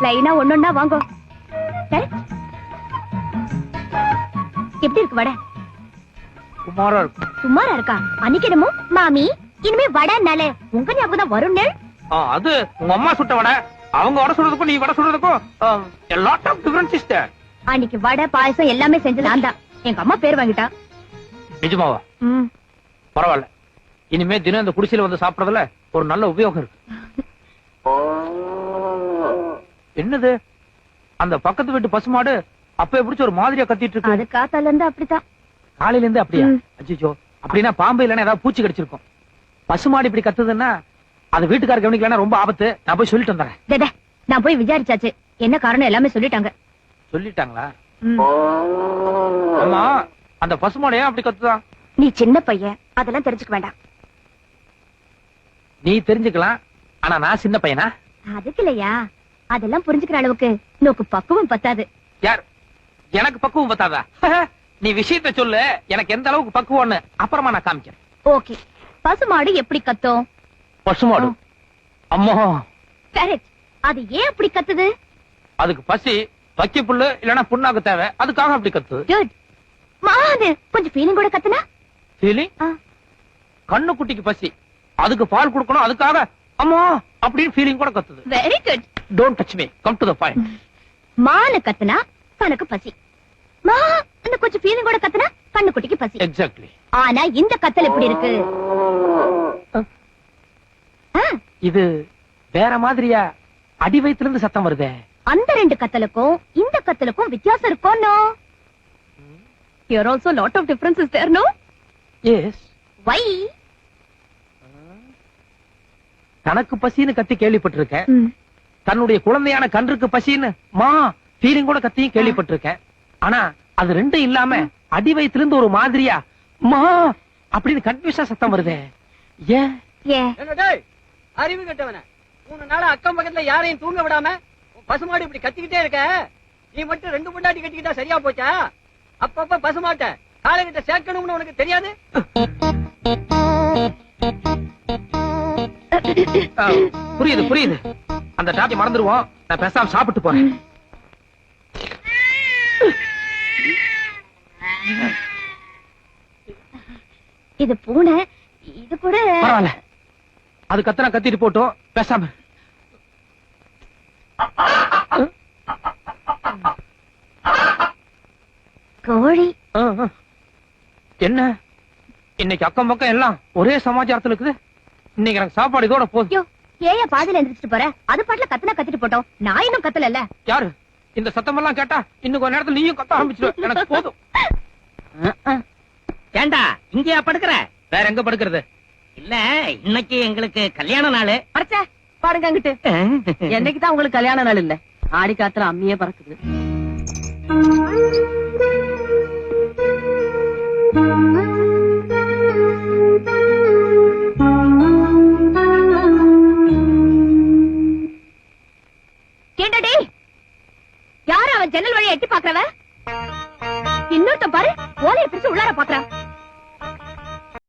லைனா ஒன்னொன்னா வாங்கோ. எப்படி இருக்கு வடை? சுமாரா இருக்கு. சுமாரா இருக்கா? அன்னைக்கு என்னமோ மாமி இனிமே வடைனால உங்க ஞாபகம் தான் வரும்னு. அது உங்க அம்மா சுட்ட வடை. அவங்க வடை சுடுறதுக்கும் நீ வடை சுடுறதுக்கும் a lot of difference is there. அன்னைக்கு வடை பாயசம் எல்லாமே செஞ்சது நான் தான். எங்க அம்மா பேர் வாங்கிட்டா. நிஜமாவா? பரவாயில்ல. இனிமே தினம் இந்த குடிசையில வந்து சாப்பிடறதுல ஒரு நல்ல உபயோகம் இருக்கு. என்னது அந்த பக்கத்து வீட்டு பசுமாடு அப்ப பிடிச்ச ஒரு மாதிரியா கத்திட்டு இருக்கு? அது காத்தால இருந்து அப்படித்தான். காலையில இருந்து அப்படியா? அச்சோ, அப்படின்னா பாம்பு இல்லன்னா ஏதாவது பூச்சி கடிச்சிருக்கும். பசுமாடு இப்படி கத்துதுன்னா அது வீட்டுக்கார கவனிக்கலன்னா ரொம்ப ஆபத்து. நான் போய் சொல்லிட்டு வந்துறேன். நான் போய் விசாரிச்சாச்சு, என்ன காரணம் எல்லாமே சொல்லிட்டாங்க. சொல்லிட்டாங்களா? அம்மா, அந்த பசுமாடு ஏன் அப்படி கத்துதான்? நீ சின்ன பையன், அதெல்லாம் தெரிஞ்சுக்க வேண்டாம். நீ தெரிஞ்சுக்கலாம், ஆனா நான் சின்ன பையனா? அதுக்கு இல்லையா, அதெல்லாம் புரிஞ்சுக்கிற அளவுக்கு நோக்கு பக்குவம் பத்தாது. யார்? எனக்கு பக்குவம் பத்தாதா? நீ விஷயத்த சொல்லு, எனக்கு எந்த அளவுக்கு பக்குவம்னு அப்புறமா நான் காமிக்கிறேன். ஓகே. பசுமாடு எப்படி கத்தும்? பசுமாடு அம்மா கரெக்ட். அது ஏன் அப்படி கத்துது? அதுக்கு பசி, வக்கி புல்லு இல்லனா புண்ணாக்கு தேவை, அதுக்காக அப்படி கத்துது. குட். மாது கொஞ்சம் ஃபீலிங் கூட கத்துனா? ஃபீலிங்? கண்ணு குட்டிக்கு பசி, அதுக்கு பால் கொடுக்கணும், அதுக்காக அம்மா அப்படின்னு ஃபீலிங் கூட கத்துது. Very good. Don't touch me, come to the point. மானு கத்துனா கண்ணுக்கு பசி, மா அந்த கொஞ்சம் ஃபீலிங் கூட கத்துனா கண்ணு குட்டிக்கு பசி. எக்ஸாக்ட்லி. ஆனா இந்த கத்தல் எப்படி இருக்கு? இது வேற மாதிரியா அடி வயித்துல இருந்து சத்தம் வருதே. அந்த ரெண்டு கத்தலுக்கும் இந்த கத்தலுக்கும் வித்தியாசம் இருக்கும். No, here also lot of difference is there, no? Yes. Why? தனக்கு பசின்னு கத்தி கேள்விப்பட்டிருக்கேன். தன்னுடைய குழந்தையான கன்றுக்கு பசின்னு மா ஃபீலிங் கூட கத்தியும் கேள்விப்பட்டிருக்கேன். ஆனா அது ரெண்டும் இல்லாம அடி வயித்துல இருந்து ஒரு மாதிரியா மா அப்படின்னு கன்ஃபியூஸா சத்தம் வருதே. ஏன்? அறிவு கட்டவன 3 நாளா அக்கம் பக்கத்துல யாரையும் தூங்க விடாம பசுமாடு இப்படி கத்திக்கிட்டே இருக்க. நீ மட்டும் 2 பொண்டாட்டி கட்டிக்கிட்டா சரியா போச்சா? அப்பப்ப பசுமாட்ட காலைகிட்ட சேர்க்கணும்னு உனக்கு தெரியாது? புரியுது புரியுது. அந்த டாபிக் மறந்துடுவோம். நான் பேசாம சாப்பிட்டு போறேன். இது பூனை, இது கூட பரவாயில்ல. அது கத்தனா கத்திட்டு போட்டோம், பேசாம. கோழி என்ன இன்னைக்கு அக்கம் பக்கம் எல்லாம் ஒரே சமாச்சாரத்துல இருக்குது. இன்னைக்கு எனக்கு சாப்பாடு இதோட போதும். ஏயா பாதியில எந்திரிச்சிட்டு போற? அது பாட்டுல கத்துனா கத்திட்டு போட்டோம், நான் இன்னும் கத்தல. யாரு இந்த சத்தம் எல்லாம் கேட்டா இன்னும் கொஞ்ச நேரத்துல நீயும் கத்த ஆரம்பிச்சிடும். எனக்கு போதும். ஏண்டா இங்கயா படுக்கிற? வேற எங்க படுக்கிறது? இல்ல, இன்னைக்கு எங்களுக்கு கல்யாண நாள். பறச்ச பாடுங்க அங்கிட்டு. என்னைக்குதான் உங்களுக்கு கல்யாண நாள் இல்ல? ஆடி காத்துல அம்மியே பறக்குது. கேண்டடி, யாரு அவன் ஜன்னல் வழியா எட்டி பாக்குறவ? இன்னொருத்த பாரு, ஓலையை பிரிச்சு உள்ளார பாக்குறான்.